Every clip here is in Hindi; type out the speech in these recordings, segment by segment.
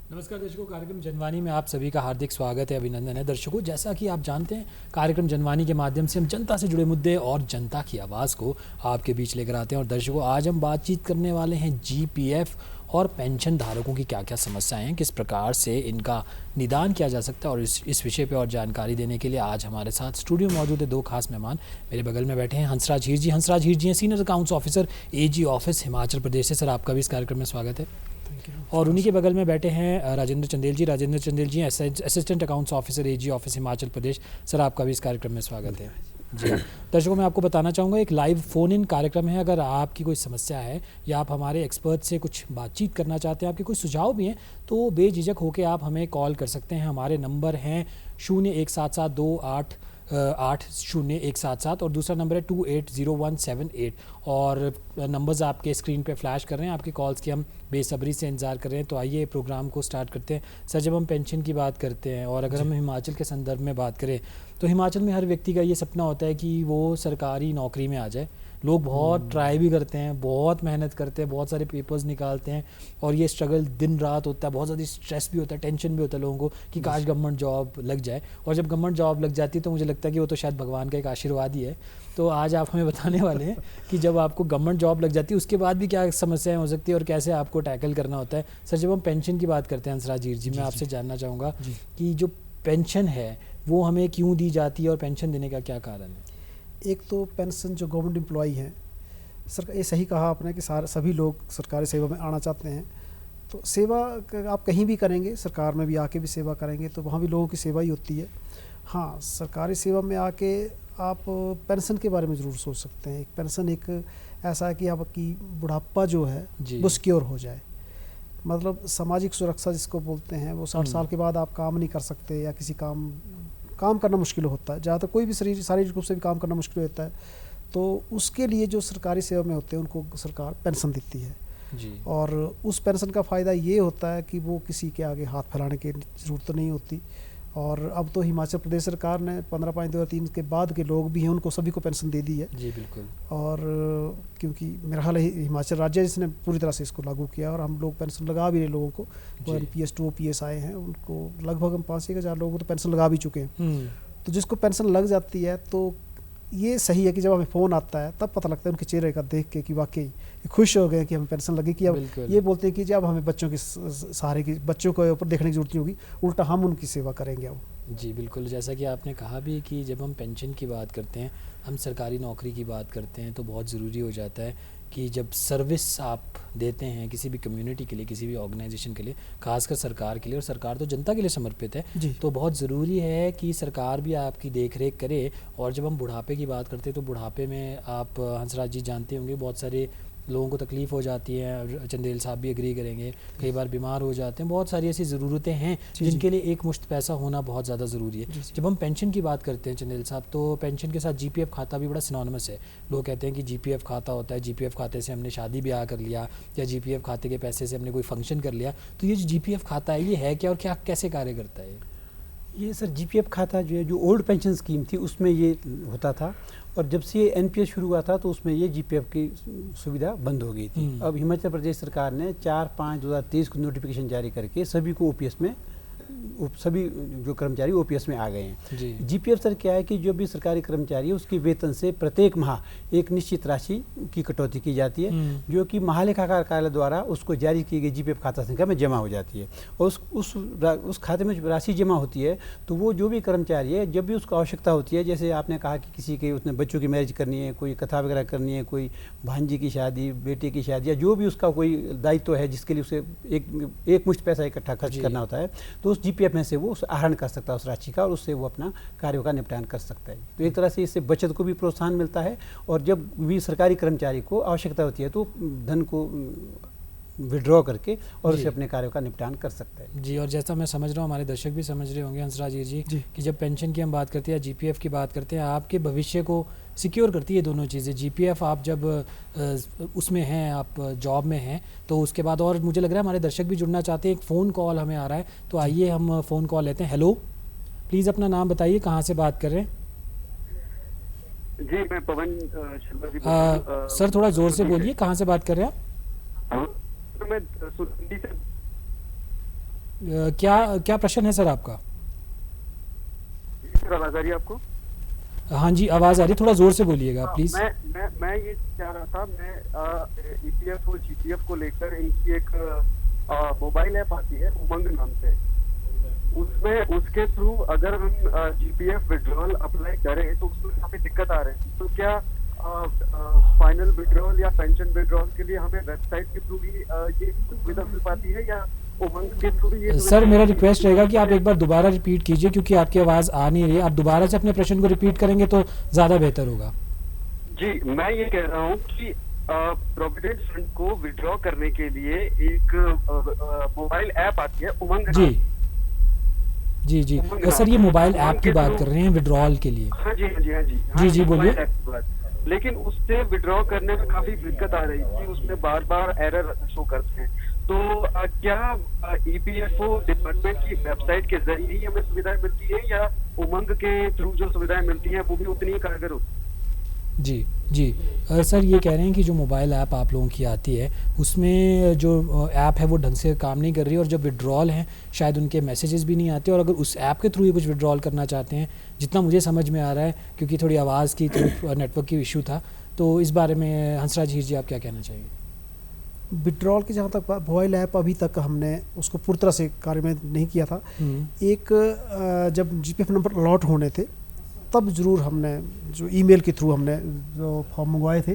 नमस्कार दर्शकों, कार्यक्रम जनवाणी में आप सभी का हार्दिक स्वागत है, अभिनंदन है। दर्शकों, जैसा कि आप जानते हैं, कार्यक्रम जनवाणी के माध्यम से हम जनता से जुड़े मुद्दे और जनता की आवाज़ को आपके बीच लेकर आते हैं। और दर्शकों, आज हम बातचीत करने वाले हैं जीपीएफ और पेंशन धारकों की क्या क्या समस्याएं हैं, किस प्रकार से इनका निदान किया जा सकता है। और इस विषय पर और जानकारी देने के लिए आज हमारे साथ स्टूडियो में मौजूद है दो खास मेहमान। मेरे बगल में बैठे हैं हंसराज हीर जी। हंसराज हीर जी हैं senior accounts officer, AG office, Himachal Pradesh से। सर, आपका भी इस कार्यक्रम में स्वागत है। और उन्हीं के बगल में बैठे हैं Rajendra Chandel ji. Rajendra Chandel ji assistant accounts officer, AG office, Himachal Pradesh. Sir, आपका भी इस कार्यक्रम में स्वागत है। जी हाँ। दर्शकों, मैं आपको बताना चाहूँगा, एक लाइव फ़ोन इन कार्यक्रम है। अगर आपकी कोई समस्या है या आप हमारे एक्सपर्ट से कुछ बातचीत करना चाहते हैं, आपके कोई सुझाव भी हैं, तो बेझिझक होकर आप हमें कॉल कर सकते हैं। हमारे नंबर हैं 017728800177 और दूसरा नंबर है 280178। और नंबर्स आपके स्क्रीन पे फ्लैश कर रहे हैं। आपके कॉल्स की हम बेसब्री से इंतज़ार कर रहे हैं। तो आइए प्रोग्राम को स्टार्ट करते हैं। सर, जब हम पेंशन की बात करते हैं और अगर हम हिमाचल के संदर्भ में बात करें, तो हिमाचल में हर व्यक्ति का ये सपना होता है कि वो सरकारी नौकरी में आ जाए। लोग बहुत ट्राई भी करते हैं, बहुत मेहनत करते हैं, बहुत सारे पेपर्स निकालते हैं और ये स्ट्रगल दिन रात होता है। बहुत ज़्यादा स्ट्रेस भी होता है, टेंशन भी होता है लोगों को कि काश गवर्नमेंट जॉब लग जाए। और जब गवर्नमेंट जॉब लग जाती है तो मुझे लगता है कि वो तो शायद भगवान का एक आशीर्वाद ही है। तो आज आप हमें बताने वाले हैं कि जब आपको गवर्नमेंट जॉब लग जाती है उसके बाद भी क्या समस्याएं हो सकती है और कैसे आपको टैकल करना होता है। सर, जब हम पेंशन की बात करते हैं हंसराज जी, मैं आपसे जानना चाहूँगा कि जो पेंशन है वो हमें क्यों दी जाती है और पेंशन देने का क्या कारण है। एक तो पेंशन जो गवर्नमेंट एम्प्लॉई हैं, सर ये सही कहा आपने कि सभी लोग सरकारी सेवा में आना चाहते हैं। तो सेवा आप कहीं भी करेंगे, सरकार में भी आके भी सेवा करेंगे तो वहाँ भी लोगों की सेवा ही होती है। हाँ, सरकारी सेवा में आके आप पेंशन के बारे में ज़रूर सोच सकते हैं। एक पेंशन एक ऐसा है कि आपकी बुढ़ापा जो है वो सिक्योर हो जाए। मतलब सामाजिक सुरक्षा जिसको बोलते हैं, वो 60 साल के बाद आप काम नहीं कर सकते या किसी काम करना मुश्किल होता है। ज़्यादातर कोई भी शारीरिक रूप से भी काम करना मुश्किल होता है, तो उसके लिए जो सरकारी सेवा में होते हैं उनको सरकार पेंशन देती है जी। और उस पेंशन का फ़ायदा ये होता है कि वो किसी के आगे हाथ फैलाने की ज़रूरत नहीं होती। और अब तो हिमाचल प्रदेश सरकार ने 15/5/2003 के बाद के लोग भी हैं उनको सभी को पेंशन दे दी है। जी बिल्कुल। और क्योंकि मेरा हाल हिमाचल राज्य जिसने पूरी तरह से इसको लागू किया और हम लोग पेंशन लगा भी रहे लोगों को। जो NPS 2 OPS आए हैं उनको लगभग हम 5-6 हज़ार लोगों को तो पेंशन लगा भी चुके हैं। तो जिसको पेंशन लग जाती है तो ये सही है कि जब हमें फ़ोन आता है तब पता लगता है उनके चेहरे का देख के कि वाकई खुश हो गए कि हमें पेंशन लगी। कि अब ये बोलते हैं कि जब हमें बच्चों की सहारे की बच्चों के ऊपर देखने की जरूरत नहीं होगी, उल्टा हम उनकी सेवा करेंगे अब। जी बिल्कुल, जैसा कि आपने कहा भी कि जब हम पेंशन की बात करते हैं, हम सरकारी नौकरी की बात करते हैं, तो बहुत ज़रूरी हो जाता है कि जब सर्विस आप देते हैं किसी भी कम्युनिटी के लिए, किसी भी ऑर्गेनाइजेशन के लिए, खासकर सरकार के लिए, और सरकार तो जनता के लिए समर्पित है, तो बहुत ज़रूरी है कि सरकार भी आपकी देख रेख करे। और जब हम बुढ़ापे की बात करते हैं तो बुढ़ापे में आप हंसराज जी जानते होंगे बहुत सारे लोगों को तकलीफ़ हो जाती है। चंदेल साहब भी एग्री करेंगे, कई बार बीमार हो जाते हैं। बहुत सारी ऐसी ज़रूरतें हैं जिनके लिए एक मुश्त पैसा होना बहुत ज़्यादा ज़रूरी है। जब हम पेंशन की बात करते हैं चंदेल साहब, तो पेंशन के साथ जीपीएफ खाता भी बड़ा सिनोनिमस है। लोग कहते हैं कि जीपीएफ खाता होता है, जीपीएफ खाते से हमने शादी ब्याह कर लिया या जीपीएफ खाते के पैसे से हमने कोई फंक्शन कर लिया। तो ये जो जीपीएफ खाता है ये है क्या और क्या कैसे कार्य करता है? ये सर जीपीएफ खाता जो है, जो ओल्ड पेंशन स्कीम थी उसमें ये होता था, और जब से एनपीएस शुरू हुआ था तो उसमें ये जीपीएफ की सुविधा बंद हो गई थी। अब हिमाचल प्रदेश सरकार ने 4/5/2023 को नोटिफिकेशन जारी करके सभी को ओपीएस में, सभी जो कर्मचारी ओपीएस में आ गए हैं। जीपीएफ सर क्या है कि जो भी सरकारी कर्मचारी है उसकी वेतन से प्रत्येक माह एक निश्चित राशि की कटौती की जाती है, जो कि महालेखाकार कार्यालय द्वारा उसको जारी की गई जीपीएफ खाता संख्या में जमा हो जाती है। और उस खाते में जो राशि जमा होती है तो वो जो भी कर्मचारी है जब भी उसको आवश्यकता होती है, जैसे आपने कहा कि किसी के उसने बच्चों की मैरिज करनी है, कोई कथा वगैरह करनी है, कोई भांजी की शादी, बेटे की शादी, या जो भी उसका कोई दायित्व है जिसके लिए उसे एक मुश्त पैसा इकट्ठा खर्च करना होता है, तो उस जीपीएफ में से वो आहरण कर सकता है उस राशि का, और उससे वो अपना कार्यों का निपटान कर सकता है। तो एक तरह से इससे बचत को भी प्रोत्साहन मिलता है, और जब भी सरकारी कर्मचारी को आवश्यकता होती है तो धन को विड्रॉ करके और उसे अपने कार्यों का निपटान कर सकता है। जी, और जैसा मैं समझ रहा हूँ, हमारे दर्शक भी समझ रहे होंगे हंसराज जी कि जब पेंशन की हम बात करते हैं या जीपीएफ की बात करते हैं, आपके भविष्य को सिक्योर करती है दोनों चीज़ें। जीपीएफ आप जब उसमें हैं, आप जॉब में हैं, तो उसके बाद, और मुझे लग रहा है हमारे दर्शक भी जुड़ना चाहते हैं। एक फ़ोन कॉल हमें आ रहा है, तो आइए हम फ़ोन कॉल लेते हैं। हेलो, प्लीज़ अपना नाम बताइए, कहाँ से बात कर रहे हैं? जी, मैं पवन शर्मा जी बोल रहा हूं। सर थोड़ा ज़ोर से बोलिए, कहाँ से बात कर रहे हैं आप? तो मैं सुरंदी से। क्या क्या प्रश्न है सर आपका? सर आवाज आ रही है आपको? हाँ जी, आवाज़ आ रही, थोड़ा ज़ोर से बोलिएगा प्लीज़। मैं ये चाह रहा था, मैं ईपीएफ और जीपीएफ को लेकर इनकी एक मोबाइल ऐप आती है उमंग नाम से, उसमें उसके थ्रू अगर हम जीपीएफ विड्रॉल अप्लाई करें तो उसमें काफी दिक्कत आ रही है। तो क्या फाइनल विड्रॉल या पेंशन विड्रॉल के लिए हमें वेबसाइट के थ्रू ही ये सुविधा मिल पाती है या उमंग के थ्रू भी ये? सर मेरा रिक्वेस्ट रहेगा कि आप एक बार दोबारा रिपीट कीजिए, क्योंकि आपकी आवाज़ आ नहीं रही है। आप दोबारा से अपने प्रश्न को रिपीट करेंगे तो ज़्यादा बेहतर होगा। जी, मैं ये कह रहा हूँ कि प्रोविडेंट फंड को विड्रॉ करने के लिए एक मोबाइल ऐप आती है उमंग। जी जी जी सर, ये मोबाइल ऐप की बात कर रहे हैं विड्रॉल के लिए? हाँ जी, हाँ जी, हाँ जी, जी जी बोलिए। लेकिन उससे विड्रॉ करने में काफी दिक्कत आ रही थी, उसमें बार बार एरर शो करते हैं। तो क्या ईपीएफओ डिपार्टमेंट की वेबसाइट के जरिए ही हमें सुविधाएं मिलती है या उमंग के थ्रू जो सुविधाएं मिलती हैं वो भी उतनी ही कारगर होती है? जी जी सर, ये कह रहे हैं कि जो मोबाइल ऐप आप लोगों की आती है उसमें जो ऐप है वो ढंग से काम नहीं कर रही, और जब विड्रॉल हैं शायद उनके मैसेजेस भी नहीं आते, और अगर उस ऐप के थ्रू ही कुछ विड्रॉल करना चाहते हैं, जितना मुझे समझ में आ रहा है, क्योंकि थोड़ी आवाज़ की नेटवर्क की इशू था, तो इस बारे में हंसराज हीर जी आप क्या कहना चाहिए? विड्रॉल की जहाँ तक मोबाइल ऐप अभी तक हमने उसको पूरी तरह से कार्यान्वित नहीं किया था। एक जब जीपीएफ नंबर अलॉट होने थे तब जरूर हमने जो ईमेल के थ्रू हमने जो फॉर्म मंगवाए थे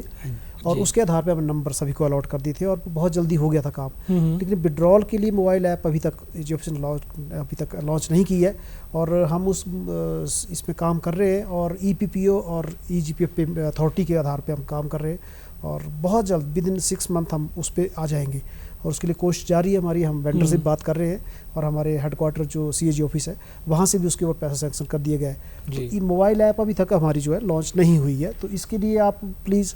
और उसके आधार पे हमने नंबर सभी को अलॉट कर दिए थे और बहुत जल्दी हो गया था काम। लेकिन विड्रॉल के लिए मोबाइल ऐप अभी तक जो अभी तक लॉन्च नहीं की है और हम इसमें काम कर रहे हैं और ईपीपीओ और ईजीपीएफ अथॉरिटी के आधार पे हम काम कर रहे हैं और बहुत जल्द विद इन 6 मंथ हम उस पर आ जाएंगे और उसके लिए कोशिश जारी है हमारी। हम वेंडर से बात कर रहे हैं और हमारे हेडक्वार्टर जो सीएजी ऑफिस है वहाँ से भी उसके ऊपर पैसा सैंक्शन कर दिया गया है। तो ये मोबाइल ऐप अभी तक हमारी जो है लॉन्च नहीं हुई है, तो इसके लिए आप प्लीज़।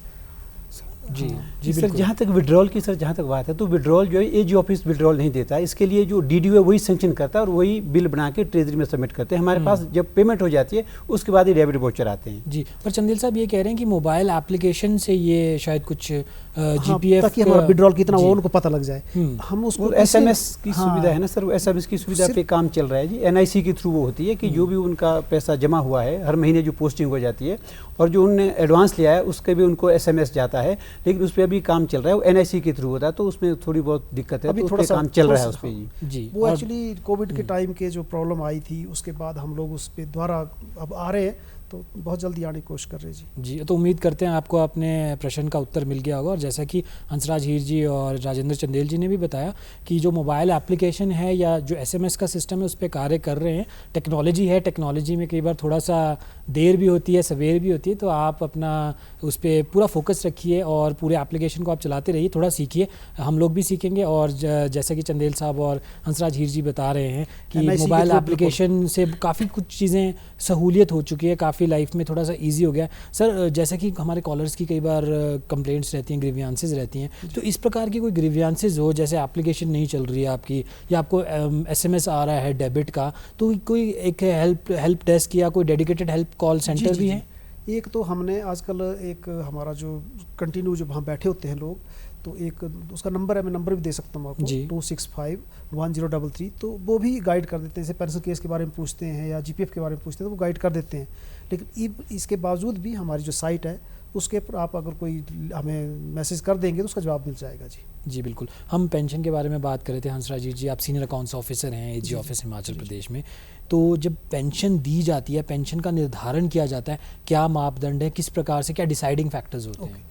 जी जी सर, जहाँ तक विड्रॉल की जहाँ तक बात है तो विड्रॉल जो है एजी ऑफिस विड्रॉल नहीं देता है, इसके लिए जो डीडीओ है वही सेंक्शन करता है और वही बिल बना के ट्रेजरी में सबमिट करते हैं। हमारे पास जब पेमेंट हो जाती है उसके बाद ही डेबिट वाउचर आते हैं। जी, पर चंदेल साहब ये कह रहे हैं कि मोबाइल एप्लीकेशन से ये शायद कुछ जीपीएफ ताकि हमारा विड्रॉल कितना वो उनको पता लग जाए। हम उसको एसएमएस की सुविधा है ना सर, एसएमएस की सुविधा पे काम चल रहा है जी। एनआईसी के थ्रू वो होती है कि जो भी उनका पैसा जमा हुआ है हर महीने जो पोस्टिंग हो जाती है और जो उनने एडवांस लिया है उसके भी उनको एसएमएस जाता है, लेकिन उस पर अभी काम चल रहा है, वो एनआईसी के थ्रू होता है तो उसमें थोड़ी बहुत दिक्कत है, अभी तो थोड़ा काम चल रहा है उस पर जी। वो एक्चुअली कोविड के टाइम के जो प्रॉब्लम आई थी उसके बाद हम लोग उस पे द्वारा अब आ रहे हैं तो बहुत जल्दी आने की कोशिश कर रहे हैं जी। तो उम्मीद करते हैं आपको अपने प्रश्न का उत्तर मिल गया होगा। और जैसा कि हंसराज हीर जी और राजेंद्र चंदेल जी ने भी बताया कि जो मोबाइल एप्लीकेशन है या जो एसएमएस का सिस्टम है उस पर कार्य कर रहे हैं। टेक्नोलॉजी है, टेक्नोलॉजी में कई बार थोड़ा सा देर भी होती है, सवेर भी होती है, तो आप अपना उस पर पूरा फोकस रखिए और पूरे एप्लीकेशन को आप चलाते रहिए, थोड़ा सीखिए, हम लोग भी सीखेंगे। और जैसा कि चंदेल साहब और हंसराज हीर जी बता रहे हैं कि मोबाइल एप्लीकेशन से काफ़ी कुछ चीज़ें सहूलियत हो चुकी है, काफ़ी लाइफ में थोड़ा सा इजी हो गया। सर जैसा कि हमारे कॉलर्स की कई बार कंप्लेंट्स रहती हैं, ग्रीवियांसेस रहती हैं, तो इस प्रकार की कोई ग्रीवियांसेस हो, जैसे एप्लीकेशन नहीं चल रही है आपकी या आपको एसएमएस आ रहा है डेबिट का, तो कोई एक हेल्प डेस्क या कोई डेडिकेटेड हेल्प कॉल सेंटर भी है? एक तो हमने आजकल एक हमारा जो कंटिन्यू जो वहाँ बैठे होते हैं लोग, तो एक उसका नंबर है, मैं नंबर भी दे सकता हूँ आपको, 265-1033, तो वो भी गाइड कर देते हैं। जैसे पेंशन केस के बारे में पूछते हैं या जीपीएफ के बारे में पूछते हैं तो वो गाइड कर देते हैं। लेकिन इसके बावजूद भी हमारी जो साइट है उसके पर आप अगर कोई हमें मैसेज कर देंगे तो उसका जवाब मिल जाएगा जी। जी बिल्कुल। हम पेंशन के बारे में बात कर रहे थे हंसराज जी, आप सीनियर अकाउंट्स ऑफिसर हैं एजी ऑफिस हिमाचल प्रदेश में, तो जब पेंशन दी जाती है, पेंशन का निर्धारण किया जाता है, क्या मापदंड है, किस प्रकार से, क्या डिसाइडिंग फैक्टर्स होते हैं?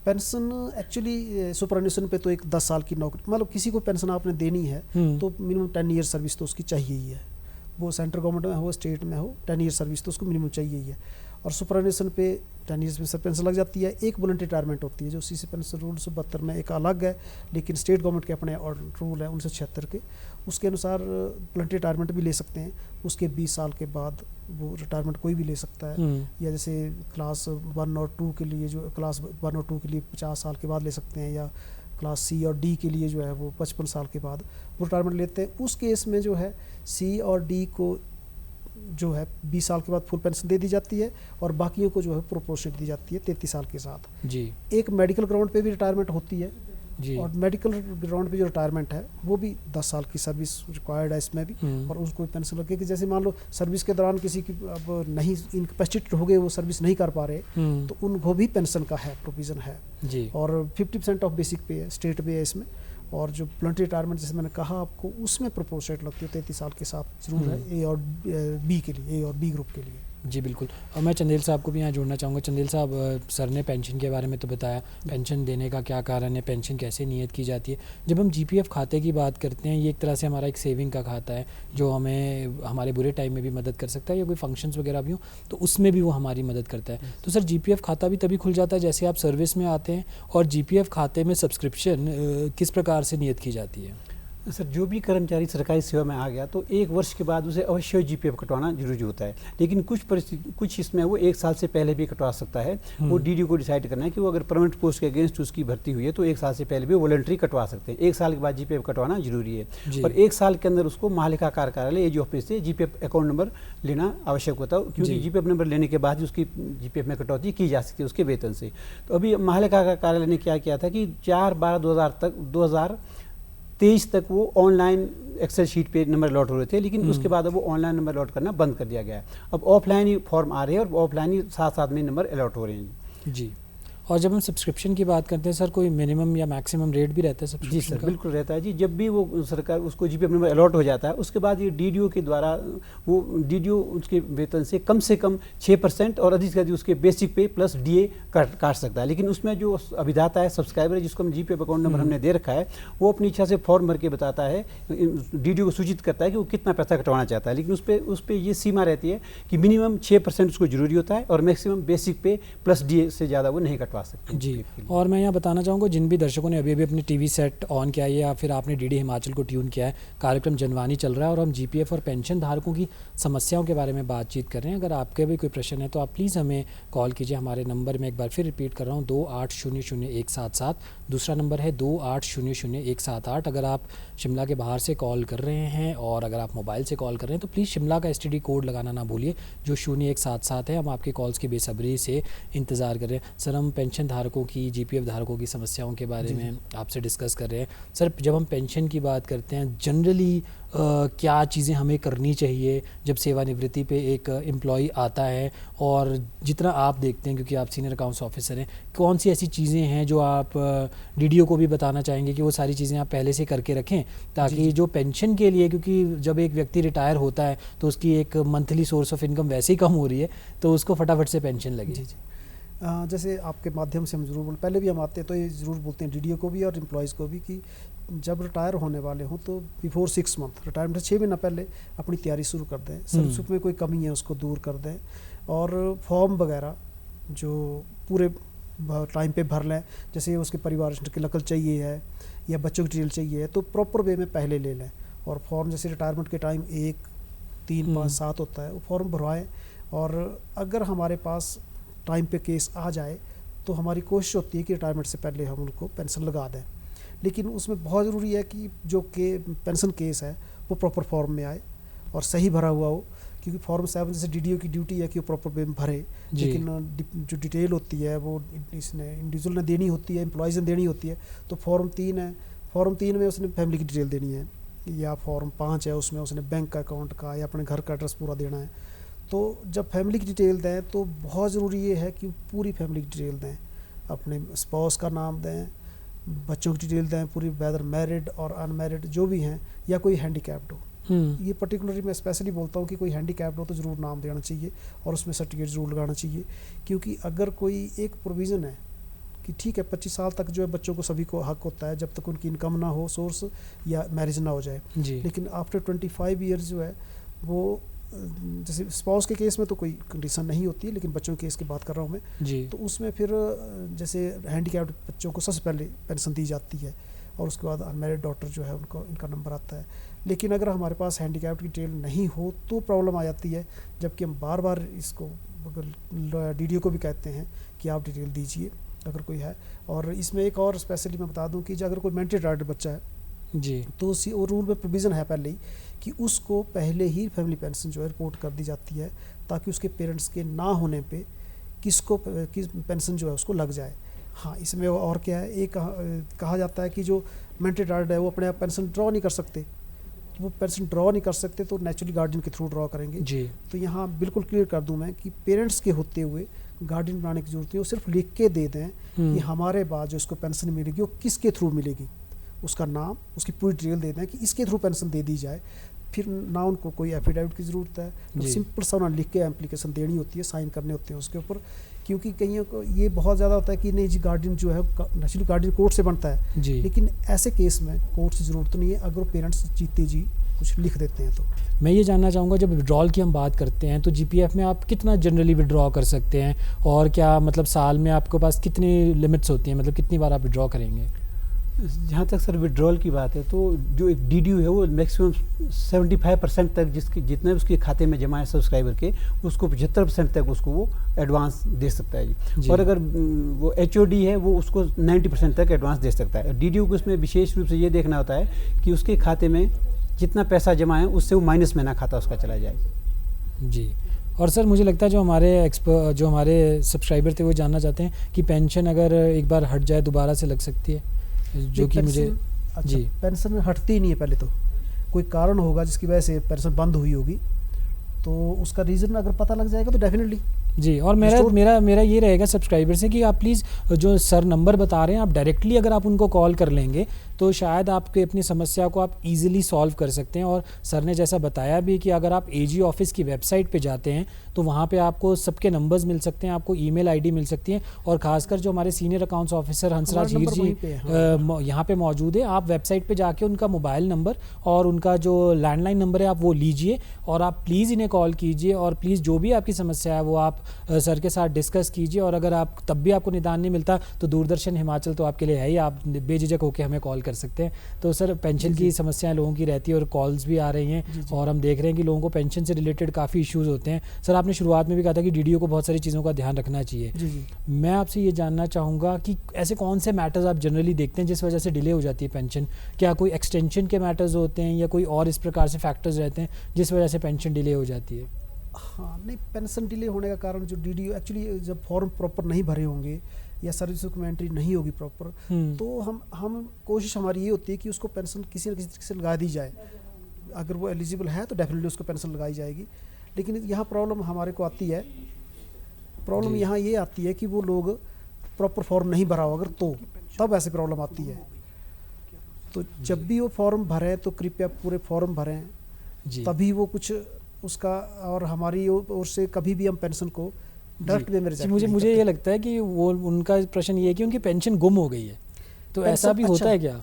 पेंशन एक्चुअली सुपरन्यूशन पे तो एक 10 साल की नौकरी, मतलब किसी को पेंशन आपने देनी है तो मिनिमम 10 ईयर सर्विस तो उसकी चाहिए ही है, वो सेंट्रल गवर्नमेंट में हो स्टेट में हो, 10 ईयर सर्विस तो उसको मिनिमम चाहिए ही है। और सुपरन्यूशन पे 10 ईयर्स में सर पेंशन लग जाती है। एक वॉलंटरी रिटायरमेंट होती है जो सीसी पेंशन रूल 72 में एक अलग है, लेकिन स्टेट गवर्नमेंट के अपने रूल है 1976 के, उसके अनुसार वॉलंटरी रिटायरमेंट भी ले सकते हैं। उसके 20 साल के बाद वो रिटायरमेंट कोई भी ले सकता है, या जैसे क्लास 1 और 2 के लिए जो क्लास 1 और 2 के लिए 50 साल के बाद ले सकते हैं, या क्लास सी और डी के लिए जो है वो 55 साल के बाद वो रिटायरमेंट लेते हैं। उस केस में जो है सी और डी को जो है 20 साल के बाद फुल पेंशन दे दी जाती है और बाकियों को जो है प्रोपोर्शनेट दी जाती है 33 साल के साथ जी। एक मेडिकल ग्राउंड पे भी रिटायरमेंट होती है जी। और मेडिकल ग्राउंड पे जो रिटायरमेंट है वो भी 10 साल की सर्विस रिक्वायर्ड है इसमें भी, और उसको पेंशन लगे कि जैसे मान लो सर्विस के दौरान किसी की अब नहीं इनकैपेसिटेड हो गए, वो सर्विस नहीं कर पा रहे, तो उनको भी पेंशन का है प्रोविज़न है जी। और 50% ऑफ बेसिक पे है, स्टेट पे है इसमें। और जो वॉलंटरी रिटायरमेंट जैसे मैंने कहा आपको, उसमें प्रोपोर्शनेट लगती है 33 साल के साथ जरूर है, ए और बी के लिए, ए और बी ग्रुप के लिए। जी बिल्कुल। और मैं चंदेल साहब को भी यहाँ जोड़ना चाहूँगा। चंदेल साहब, सर ने पेंशन के बारे में तो बताया, पेंशन देने का क्या कारण है, पेंशन कैसे नियत की जाती है। जब हम जीपीएफ खाते की बात करते हैं, ये एक तरह से हमारा एक सेविंग का खाता है जो हमें हमारे बुरे टाइम में भी मदद कर सकता है, या कोई फंक्शंस वगैरह भी हो तो उसमें भी वो हमारी मदद करता है। तो सर, जीपीएफ खाता भी तभी खुल जाता है जैसे आप सर्विस में आते हैं, और जीपीएफ खाते में सब्सक्रिप्शन किस प्रकार से नियत की जाती है? सर, जो भी कर्मचारी सरकारी सेवा में आ गया तो 1 वर्ष के बाद उसे अवश्य जीपीएफ कटवाना जरूरी होता है, लेकिन कुछ इसमें वो 1 साल से पहले भी कटवा सकता है। वो डीडीओ को डिसाइड करना है कि वो अगर परमानेंट पोस्ट के अगेंस्ट उसकी भर्ती हुई है तो 1 साल से पहले भी वॉलंटरी कटवा सकते हैं। 1 साल के बाद जीपीएफ कटवाना जरूरी है, और 1 साल के अंदर उसको महालेखाकार कार्यालय एजी ऑफिस से जीपीएफ अकाउंट नंबर लेना आवश्यक होता है, क्योंकि जीपीएफ नंबर लेने के बाद ही उसकी जीपीएफ में कटौती की जा सकती है उसके वेतन से। तो अभी महालेखाकार कार्यालय ने क्या किया था कि 4/12/2023 तक वो ऑनलाइन एक्सेल शीट पे नंबर अलॉट हो रहे थे, लेकिन उसके बाद अब वो ऑनलाइन नंबर अलॉट करना बंद कर दिया गया है। अब ऑफलाइन ही फॉर्म आ रहे हैं और ऑफलाइन ही साथ साथ में नंबर अलॉट हो रहे हैं। जी। और जब हम सब्सक्रिप्शन की बात करते हैं सर, कोई मिनिमम या मैक्सिमम रेट भी रहता है सब्सक्रिप्शन जी सर, का? बिल्कुल रहता है जी। जब भी वो सरकार उसको जीपीएफ नंबर अलॉट हो जाता है, उसके बाद ये डीडीओ के द्वारा वो डीडीओ उसके वेतन से कम 6% और अधिक से अधिक उसके बेसिक पे प्लस डीए काट सकता है। लेकिन उसमें जो अभिदाता है, सब्सक्राइबर है, जिसको हम जीपीएफ अकाउंट नंबर हमने दे रखा है, वो अपनी इच्छा से फॉर्म भर के बताता है, डीडीओ को सूचित करता है कि वो कितना पैसा कटवाना चाहता है। लेकिन उस पर ये सीमा रहती है कि मिनिमम 6% उसको जरूरी होता है, और मैक्सिमम बेसिक पे प्लस डीए से ज़्यादा वो नहीं कटवा सकते। जी। और मैं यहाँ बताना चाहूँगा, जिन भी दर्शकों ने अभी अपनी टीवी सेट ऑन किया है या फिर आपने डीडी हिमाचल को ट्यून किया है, कार्यक्रम जनवानी चल रहा है और हम जीपीएफ और पेंशन धारकों की समस्याओं के बारे में बातचीत कर रहे हैं। अगर आपके भी कोई प्रश्न है तो आप प्लीज़ हमें कॉल कीजिए। हमारे नंबर में एक बार फिर रिपीट कर रहा हूँ, 28000177, दूसरा नंबर है 28000178। अगर आप शिमला के बाहर से कॉल कर रहे हैं और अगर आप मोबाइल से कॉल कर रहे हैं तो प्लीज़ शिमला का STD कोड लगाना ना भूलिए, जो 0177 है। हम आपके कॉल्स की बेसब्री से इंतज़ार कर रहे हैं। सर, हम पेंशन धारकों की, जीपीएफ धारकों की समस्याओं के बारे में आपसे डिस्कस कर रहे हैं। सर, जब हम पेंशन की बात करते हैं, जनरली क्या चीज़ें हमें करनी चाहिए जब सेवानिवृत्ति पे एक एम्प्लॉई आता है, और जितना आप देखते हैं क्योंकि आप सीनियर अकाउंट्स ऑफिसर हैं, कौन सी ऐसी चीज़ें हैं जो आप डीडीओ को भी बताना चाहेंगे कि वो सारी चीज़ें आप पहले से करके रखें, ताकि जो पेंशन के लिए, क्योंकि जब एक व्यक्ति रिटायर होता है तो उसकी एक मंथली सोर्स ऑफ इनकम वैसे ही कम हो रही है, तो उसको फटाफट से पेंशन लगे। जी। जैसे आपके माध्यम से हम ज़रूर बोल, पहले भी हम आते हैं तो ये ज़रूर बोलते हैं डीडीओ को भी और एम्प्लॉयज़ को भी कि जब रिटायर होने वाले हों तो बिफोर 6 मंथ, रिटायरमेंट से 6 महीना पहले अपनी तैयारी शुरू कर दें। सर्विस में कोई कमी है उसको दूर कर दें, और फॉर्म वगैरह जो पूरे टाइम पे भर लें। जैसे उसके परिवार की नकल चाहिए है या बच्चों की डिटेल चाहिए है तो प्रॉपर वे में पहले ले लें। और फॉर्म जैसे रिटायरमेंट के टाइम 1, 3, 5, 7 होता है, वो फॉर्म भरवाएं। और अगर हमारे पास टाइम पे केस आ जाए तो हमारी कोशिश होती है कि रिटायरमेंट से पहले हम उनको पेंशन लगा दें, लेकिन उसमें बहुत ज़रूरी है कि जो पेंशन केस है वो प्रॉपर फॉर्म में आए और सही भरा हुआ हो, क्योंकि फॉर्म 7 जैसे डीडीओ की ड्यूटी है कि वो प्रॉपर वे में भरे, लेकिन जो डिटेल होती है वो इसने इंडिविजुअल ने देनी होती है, एम्प्लॉयज़ ने देनी होती है। तो फॉर्म 3 है, फॉर्म 3 में उसने फैमिली की डिटेल देनी है, या फॉर्म 5 है उसमें उसने बैंक का अकाउंट का या अपने घर का एड्रेस पूरा देना है। तो जब फैमिली की डिटेल दें तो बहुत ज़रूरी ये है कि पूरी फैमिली की डिटेल दें, अपने स्पाउस का नाम दें, बच्चों की डिटेल दें पूरी, वेदर मैरिड और अनमैरिड जो भी हैं, या कोई हैंडीकैप्ड हो। ये पर्टिकुलरली मैं स्पेशली बोलता हूँ कि कोई हैंडीकैप्ड हो तो ज़रूर नाम देना चाहिए और उसमें सर्टिफिकेट ज़रूर लगाना चाहिए, क्योंकि अगर कोई एक प्रोविज़न है कि ठीक है 25 साल तक जो है बच्चों को सभी को हक होता है जब तक उनकी इनकम ना हो सोर्स या मैरिज ना हो जाए, लेकिन आफ्टर 25 ईयर्स जो है वो, जैसे स्पाउस के केस में तो कोई कंडीशन नहीं होती है, लेकिन बच्चों के केस की बात कर रहा हूँ मैं, तो उसमें फिर जैसे हैंडीकैप्ड बच्चों को सबसे पहले पेंशन दी जाती है और उसके बाद अनमैरिड डॉटर जो है उनको इनका नंबर आता है। लेकिन अगर हमारे पास हैंडीकैप्ड की डिटेल नहीं हो तो प्रॉब्लम आ जाती है, जबकि हम बार बार इसको डीडीओ को भी कहते हैं कि आप डिटेल दीजिए अगर कोई है। और इसमें एक और स्पेशली मैं बता दूं कि अगर कोई मेंटली रिटार्डेड बच्चा है जी, तो उसी और रूल में प्रोविज़न है पहले ही कि उसको पहले ही फैमिली पेंशन जो है रिपोर्ट कर दी जाती है, ताकि उसके पेरेंट्स के ना होने पे किस पेंशन जो है उसको लग जाए। हाँ, इसमें और क्या है, एक कहा जाता है कि जो मेंटली रिटायर्ड है वो अपने आप पेंशन ड्रॉ नहीं कर सकते, तो वो पेंशन ड्रॉ नहीं कर सकते तो नेचुरली गार्डियन के थ्रू ड्रॉ करेंगे जी। तो यहाँ बिल्कुल क्लियर कर दूं मैं कि पेरेंट्स के होते हुए गार्डियन बनाने की जरूरत नहीं, वो सिर्फ लिख के दे दें कि हमारे बाद जो इसको पेंशन मिलेगी वो किसके थ्रू मिलेगी, उसका नाम, उसकी पूरी डिटेल दे दें कि इसके थ्रू पेंशन दे दी जाए। फिर ना उनको कोई एफिडेविट की ज़रूरत है, तो सिंपल सा उन्हें लिख के एप्लीकेशन देनी होती है, साइन करने होते हैं उसके ऊपर। क्योंकि कईयों को ये बहुत ज़्यादा होता है कि नहीं जी गार्डियन जो है नेचुरली गार्डियन कोर्ट से बनता है जी। लेकिन ऐसे केस में कोर्ट से ज़रूरत नहीं है अगर वो पेरेंट्स जीते जी कुछ लिख देते हैं तो। मैं ये जानना चाहूँगा, जब विड्रॉल की हम बात करते हैं तो जीपीएफ में आप कितना जनरली विड्रॉ कर सकते हैं, और क्या मतलब साल में आपके पास कितनी लिमिट्स होती हैं, मतलब कितनी बार आप विड्रॉ करेंगे? जहाँ तक सर विड्रॉल की बात है तो जो एक डीडीयू है वो मैक्सिमम 75% तक जिसके जितने उसके खाते में जमा है सब्सक्राइबर के, उसको 75% तक उसको वो एडवांस दे सकता है जी। और अगर वो एचओडी है वो उसको 90% तक एडवांस दे सकता है। डीडीयू को इसमें विशेष रूप से ये देखना होता है कि उसके खाते में जितना पैसा जमा है उससे वो माइनस में ना खाता उसका चला जाए जी। और सर मुझे लगता है जो हमारे सब्सक्राइबर थे वो जानना चाहते हैं कि पेंशन अगर एक बार हट जाए दोबारा से लग सकती है, जो कि मुझे अच्छा, पेंशन हटती नहीं है, पहले तो कोई कारण होगा जिसकी वजह से पेंशन बंद हुई होगी, तो उसका रीज़न अगर पता लग जाएगा तो डेफिनेटली जी। और मेरा ये रहेगा सब्सक्राइबर से कि आप प्लीज़ जो सर नंबर बता रहे हैं आप डायरेक्टली अगर आप उनको कॉल कर लेंगे तो शायद आपके अपनी समस्या को आप इजीली सॉल्व कर सकते हैं। और सर ने जैसा बताया भी कि अगर आप एजी ऑफिस की वेबसाइट पे जाते हैं तो वहाँ पे आपको सबके नंबर्स मिल सकते हैं, आपको ईमेल आईडी मिल सकती है, और ख़ासकर जो हमारे senior accounts officer Hansraj Heer जी यहाँ पे मौजूद है। आप वेबसाइट पे जाके उनका मोबाइल नंबर और उनका जो लैंडलाइन नंबर है आप वो लीजिए और आप प्लीज़ इन्हें कॉल कीजिए, और प्लीज़ जो भी आपकी समस्या है वो आप सर के साथ डिस्कस कीजिए। और अगर आप तब भी आपको निदान नहीं मिलता तो दूरदर्शन हिमाचल तो आपके लिए है ही, आप बेझिझक होकर हमें कॉल कर सकते हैं। तो सर पेंशन की समस्याएं लोगों की रहती है और कॉल्स भी आ रही हैं, और हम देख रहे हैं कि लोगों को पेंशन से रिलेटेड काफ़ी इश्यूज़ होते हैं। सर आपने शुरुआत में भी कहा था कि डीडीओ को बहुत सारी चीज़ों का ध्यान रखना चाहिए। मैं आपसे ये जानना चाहूँगा कि ऐसे कौन से मैटर्स आप जनरली देखते हैं जिस वजह से डिले हो जाती है पेंशन? क्या कोई एक्सटेंशन के मैटर्स होते हैं या कोई और इस प्रकार से फैक्टर्स रहते हैं जिस वजह से पेंशन डिले हो जाती है? हाँ, नहीं, पेंशन डिले होने का कारण जो डीडीओ एक्चुअली जब फॉर्म प्रॉपर नहीं भरे होंगे या सर्विस में एंट्री नहीं होगी प्रॉपर, तो हम कोशिश हमारी ये होती है कि उसको पेंशन किसी न किसी तरीके से लगा दी जाए। अगर वो एलिजिबल है तो डेफिनेटली उसको पेंशन लगाई जाएगी। लेकिन यहाँ प्रॉब्लम हमारे को आती है, प्रॉब्लम यहाँ ये आती है कि वो लोग प्रॉपर फॉर्म नहीं भरा हो अगर तो तब ऐसी प्रॉब्लम आती है। तो जब भी वो फॉर्म भरें तो कृपया पूरे फॉर्म भरें, तभी वो कुछ उसका, और हमारी ओर से कभी भी हम पेंशन को डायरेक्ट वे में रिजेक्ट मुझे ये लगता है कि वो उनका प्रश्न ये है कि उनकी पेंशन गुम हो गई है, तो ऐसा भी होता है क्या?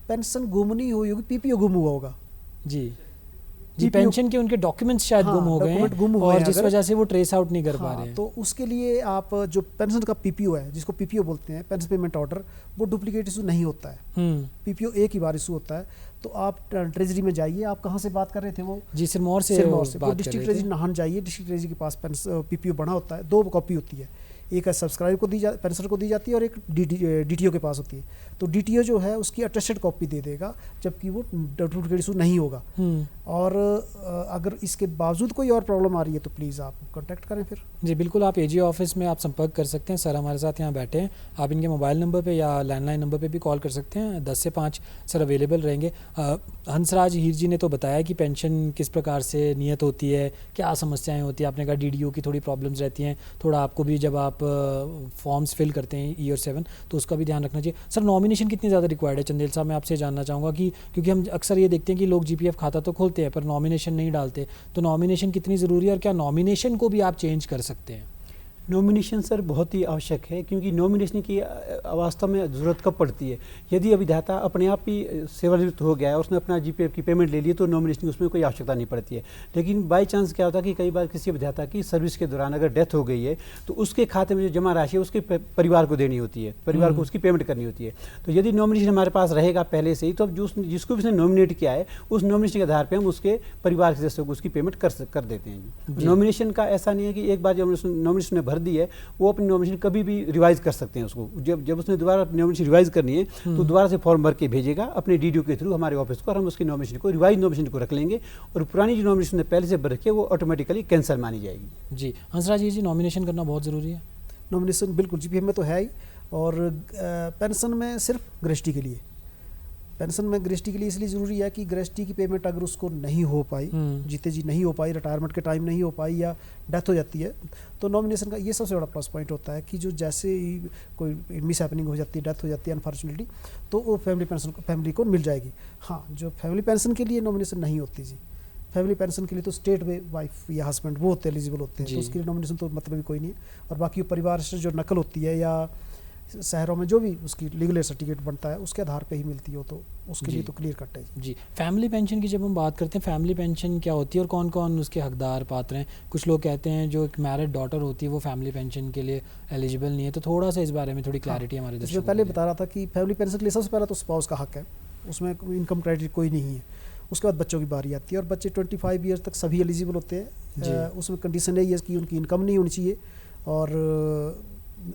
पेंशन गुम नहीं हुई होगी, पीपीओ गुम हुआ होगा जी, पेंशन के उनके डॉक्यूमेंट्स शायद गुम हो गए हैं और जिस वजह से वो ट्रेस आउट नहीं कर पा रहे हैं। तो उसके लिए आप जो पेंशन का पीपीओ है, जिसको पीपीओ बोलते हैं, पेंशन पेमेंट ऑर्डर, वो डुप्लीकेट इशू नहीं होता है। पीपीओ एक ही बार इशू होता है। तो आप ट्रेजरी में जाइए, आप कहाँ से बात कर रहे थे? वो जी सिरमौर से वो डिस्ट्रिक्ट ट्रेजरी नाहन जाइए, डिस्ट्रिक्ट ट्रेजरी के पास पीपीओ बना होता है, 2 कॉपी होती है, एक सब्सक्राइबर को पेंशनर को दी जाती है और एक डीटीओ के पास होती है। तो डीटीओ जो है उसकी अटेस्टेड कॉपी दे देगा, जबकि वो डुप्लीकेट इशू नहीं होगा। और अगर इसके बावजूद कोई और प्रॉब्लम आ रही है तो प्लीज़ आप कांटेक्ट करें फिर। जी बिल्कुल, आप एजी ऑफिस में आप संपर्क कर सकते हैं। सर हमारे साथ यहाँ बैठे हैं, आप इनके मोबाइल नंबर पे या लैंडलाइन नंबर पे भी कॉल कर सकते हैं। 10 से 5 सर अवेलेबल रहेंगे। हंसराज हीर जी ने तो बताया कि पेंशन किस प्रकार से नियत होती है, क्या समस्याएं होती है। आपने कहा डीडीओ की थोड़ी प्रॉब्लम्स रहती हैं, थोड़ा आपको भी जब आप फॉर्म्स फिल करते हैं ईयर 7 तो उसका भी ध्यान रखना चाहिए। सर नॉमिनेशन कितनी ज़्यादा रिक्वायर्ड है? चंदेल साहब मैं आपसे जानना चाहूँगा कि क्योंकि हम अक्सर ये देखते हैं कि लोग जीपीएफ खाता तो खोलते हैं पर नॉमिनेशन नहीं डालते, तो नॉमिनेशन कितनी ज़रूरी है और क्या नॉमिनेशन को भी आप चेंज कर सकते हैं? नॉमिनेशन सर बहुत ही आवश्यक है, क्योंकि नॉमिनेशन की वास्तव में ज़रूरत कब पड़ती है? यदि अभिदाता अपने आप ही सेवानिवृत्त हो गया है और उसने अपना जीपीएफ की पेमेंट ले ली तो नॉमिनेशन की उसमें कोई आवश्यकता नहीं पड़ती है। लेकिन बाई चांस क्या होता है कि कई बार किसी अभिदाता की सर्विस के दौरान अगर डेथ हो गई है तो उसके खाते में जो जमा राशि है उसके परिवार को देनी होती है, परिवार को उसकी पेमेंट करनी होती है। तो यदि नॉमिनेशन हमारे पास रहेगा पहले से ही तो अब जिसको भी उसने नॉमिनेट किया है उस नॉमिनेशन के आधार पर हम उसके परिवार के सदस्यों को उसकी पेमेंट कर देते हैं। नॉमिनेशन का ऐसा नहीं है कि एक बार जब नॉमिनेशन ने भर दी है वो अपनी नॉमिनेशन कभी भी रिवाइज कर सकते हैं। उसको जब उसने दोबारा नॉमिनेशन रिवाइज करनी है तो दोबारा से फॉर्म भर के भेजेगा अपने डीडीओ के थ्रू हमारे ऑफिस को, और हम उसकी नॉमिनेशन को रिवाइज नॉमिनेशन को रख लेंगे और पुरानी जो नॉमिनेशन ने पहले से भर रखी है वो ऑटोमेटिकली कैंसिल मानी जाएगी। जी हंसराज जी, नॉमिनेशन करना बहुत ज़रूरी है। नॉमिनेशन बिल्कुल जीपीएफ में तो है ही, और पेंशन में सिर्फ गृहस्थी के लिए, पेंशन में गृहस्थी के लिए इसलिए ज़रूरी है कि गृहस्थी की पेमेंट अगर उसको नहीं हो पाई, जीते जी नहीं हो पाई, रिटायरमेंट के टाइम नहीं हो पाई या डेथ हो जाती है, तो नॉमिनेशन का ये सबसे बड़ा प्लस पॉइंट होता है कि जो जैसे ही कोई मिस हैपनिंग हो जाती है, डेथ हो जाती है अनफॉर्चुनेटली, तो वो फैमिली पेंशन फैमिली को मिल जाएगी। हाँ, जो फैमिली पेंशन के लिए नॉमिनेशन नहीं होती जी, फैमिली पेंशन के लिए तो स्टेट वाइफ या हस्बैंड वो होते एलिजिबल होते हैं, तो उसके लिए नॉमिनेशन तो मतलब ही कोई नहीं है। और बाकी परिवार से जो नकल होती है या शहरों में जो भी उसकी लीगल सर्टिफिकेट बनता है उसके आधार पे ही मिलती हो, तो उसके लिए तो क्लियर कट है जी। फैमिली पेंशन की जब हम बात करते हैं, फैमिली पेंशन क्या होती है और कौन कौन उसके हकदार पात्र हैं? कुछ लोग कहते हैं जो एक मैरिड डॉटर होती है वो फैमिली पेंशन के लिए एलिजिबल नहीं है, तो थोड़ा सा इस बारे में थोड़ी क्लैरिटी हमारे दर्शकों को पहले बता रहा था कि फैमिली पेंशन के लिए सबसे पहला तो स्पाउस का हक है, उसमें इनकम क्राइटेरिया कोई नहीं है। उसके बाद बच्चों की बारी आती है और बच्चे 25 ईयर्स तक सभी एलिजिबल होते हैं। उसमें कंडीशन यही है कि उनकी इनकम नहीं होनी चाहिए और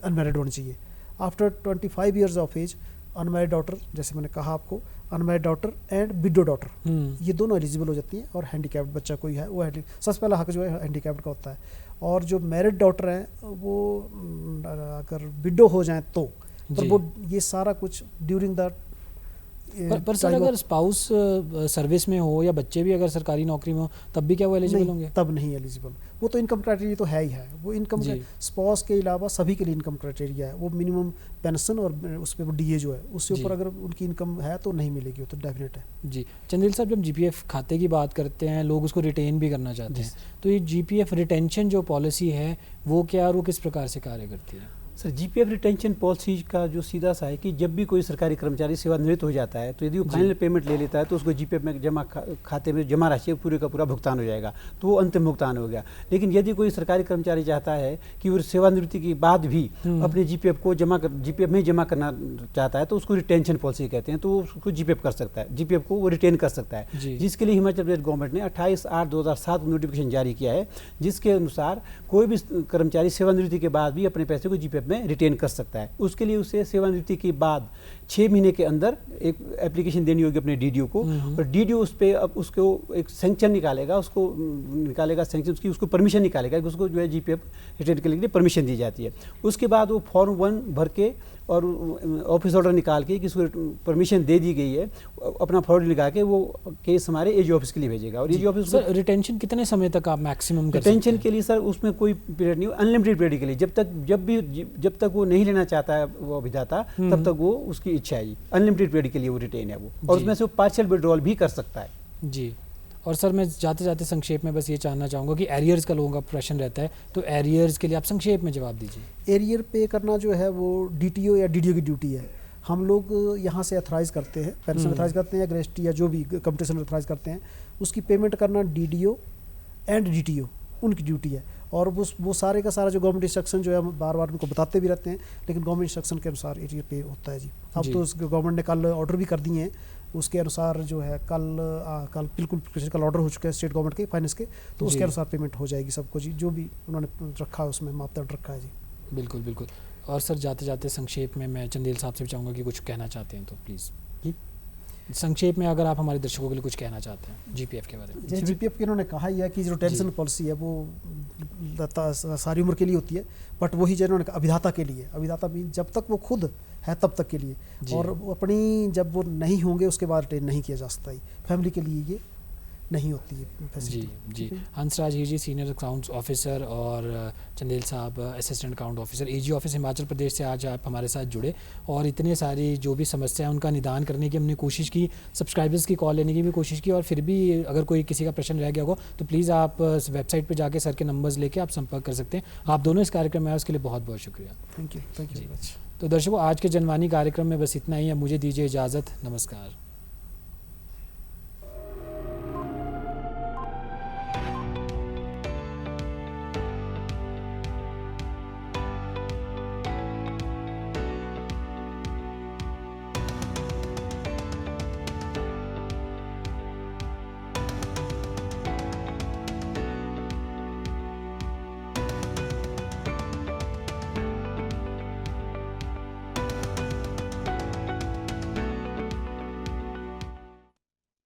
अनमैरिड होनी चाहिए। After 25 years of age unmarried daughter, जैसे मैंने कहा आपको, unmarried daughter and widow daughter ये दोनों एलिजिबल हो जाती हैं। और हैंडीकैप्ड बच्चा कोई है वो सबसे पहला हक जो है हैंडीकैप्ड का होता है। और जो मैरिड डॉटर हैं वो अगर विडो हो जाए तो पर वो ये सारा कुछ ड्यूरिंग द पर सर अगर स्पाउस सर्विस में हो या बच्चे भी अगर सरकारी नौकरी में हो तब भी क्या वो एलिजिबल होंगे? तब नहीं एलिजिबल, वो तो इनकम क्राइटेरिया तो है ही है। वो इनकम स्पाउस के अलावा सभी के लिए इनकम क्राइटेरिया है, वो मिनिमम पेंशन और उस पर डीए जो है उससे ऊपर अगर उनकी इनकम है तो नहीं मिलेगी, वो तो डेफिनेट है जी। चंदेल साहब, जब जीपीएफ खाते की बात करते हैं लोग उसको रिटेन भी करना चाहते हैं, तो ये जीपीएफ रिटेंशन जो पॉलिसी है वो क्या और वो किस प्रकार से कार्य करती है? सर, जीपीएफ रिटेंशन पॉलिसी का जो सीधा सा है कि जब भी कोई सरकारी कर्मचारी सेवानिवृत्त हो जाता है तो यदि वो फाइनल पेमेंट ले लेता है तो उसको जीपीएफ में जमा खाते में जमा राशि पूरे का पूरा भुगतान हो जाएगा, तो वो अंतिम भुगतान हो गया। लेकिन यदि कोई सरकारी कर्मचारी चाहता है कि वो सेवानिवृत्ति के बाद भी अपने जीपीएफ को जीपीएफ में जमा करना चाहता है तो उसको रिटेंशन पॉलिसी कहते हैं, तो वो उसको जीपीएफ कर सकता है, जीपीएफ को वो रिटेन कर सकता है। जिसके लिए हिमाचल प्रदेश गवर्नमेंट ने 28/8/2007 को नोटिफिकेशन जारी किया है, जिसके अनुसार कोई भी कर्मचारी सेवानिवृत्ति के बाद भी अपने पैसे को जीपीएफ में रिटेन कर सकता है। उसके लिए उसे सेवानिवृत्ति के बाद 6 महीने के अंदर एक एप्लीकेशन देनी होगी अपने डीडीओ को, और डीडीओ उस पर अब उसको एक सैंक्शन निकालेगा, सैंक्शन उसको परमिशन निकालेगा कि उसको जो है जीपीएफ रिटेन करने के लिए परमिशन दी जाती है। उसके बाद वो फॉर्म 1 भर के और ऑफिस ऑर्डर निकाल के कि उसको परमिशन दे दी गई है, अपना फॉर्म लगा के वो केस हमारे एजी ऑफिस के लिए भेजेगा। और एजी ऑफिस सर रिटेंशन कितने समय तक आप मैक्सिमम कर रिटेंशन के लिए सर उसमें कोई पीरियड नहीं, अनलिमिटेड पीरियड के लिए, जब तक वो नहीं लेना चाहता है वो अभिदाता तब तक वो उसकी इच्छा है, अनलिमिटेड पीरियड के लिए वो रिटेन है वो, और उसमें से वो पार्शियल विड्रॉल भी कर सकता है जी। और सर मैं जाते जाते संक्षेप में बस ये जानना चाहूँगा कि एरियर्स का लोगों का प्रश्न रहता है, तो एरियर्स के लिए आप संक्षेप में जवाब दीजिए। एरियर पे करना जो है वो डीटीओ या डीडीओ की ड्यूटी है। हम लोग यहाँ से अथराइज करते हैं, पेंशन अथराइज करते हैं या ग्रेस्टी या जो भी कंपटीशन अथराइज करते हैं, उसकी पेमेंट करना डीडीओ एंड डीटीओ उनकी ड्यूटी है। और वो सारे का सारा जो गवर्नमेंट इंस्ट्रक्शन जो है हम बार बार उनको बताते भी रहते हैं, लेकिन गवर्नमेंट इंस्ट्रक्शन के अनुसार एरियर पे होता है जी। अब तो गवर्नमेंट ने कल ऑर्डर भी कर दिए हैं, उसके अनुसार जो है कल बिल्कुल कल ऑर्डर हो चुका है स्टेट गवर्नमेंट के फाइनेंस के, तो उसके अनुसार पेमेंट हो जाएगी सबको जी, जो भी उन्होंने रखा है उसमें मापदंड रखा है जी। बिल्कुल बिल्कुल। और सर जाते जाते संक्षेप में मैं चंदेल साहब से भी चाहूँगा कि कुछ कहना चाहते हैं तो प्लीज़ संक्षेप में अगर आप हमारे दर्शकों के लिए कुछ कहना चाहते हैं जीपीएफ के बारे में। जीपीएफ के उन्होंने कहा ही है कि जो टेंशन पॉलिसी है वो सारी उम्र के लिए होती है, बट वही जो उन्होंने अभिदाता के लिए, अभिदाता भी जब तक वो खुद है तब तक के लिए, और अपनी जब वो नहीं होंगे उसके बाद रिटेन नहीं किया जा सकता है, फैमिली के लिए ये नहीं होती है जी जी। Hansraj Heer ji senior accounts officer और चंदेल साहब assistant account officer AG office Himachal Pradesh से आज आप हमारे साथ जुड़े और इतने सारी जो भी समस्या है उनका निदान करने की हमने कोशिश की, सब्सक्राइबर्स की कॉल लेने की भी कोशिश की, और फिर भी अगर कोई किसी का प्रश्न रह गया हो तो प्लीज़ आप वेबसाइट पर जाके सर के नंबर्स लेके आप संपर्क कर सकते हैं। आप दोनों इस कार्यक्रम में आए उसके लिए बहुत बहुत शुक्रिया। Thank you very much. तो दर्शकों आज के जनवाणी कार्यक्रम में बस इतना ही है, मुझे दीजिए इजाज़त, नमस्कार।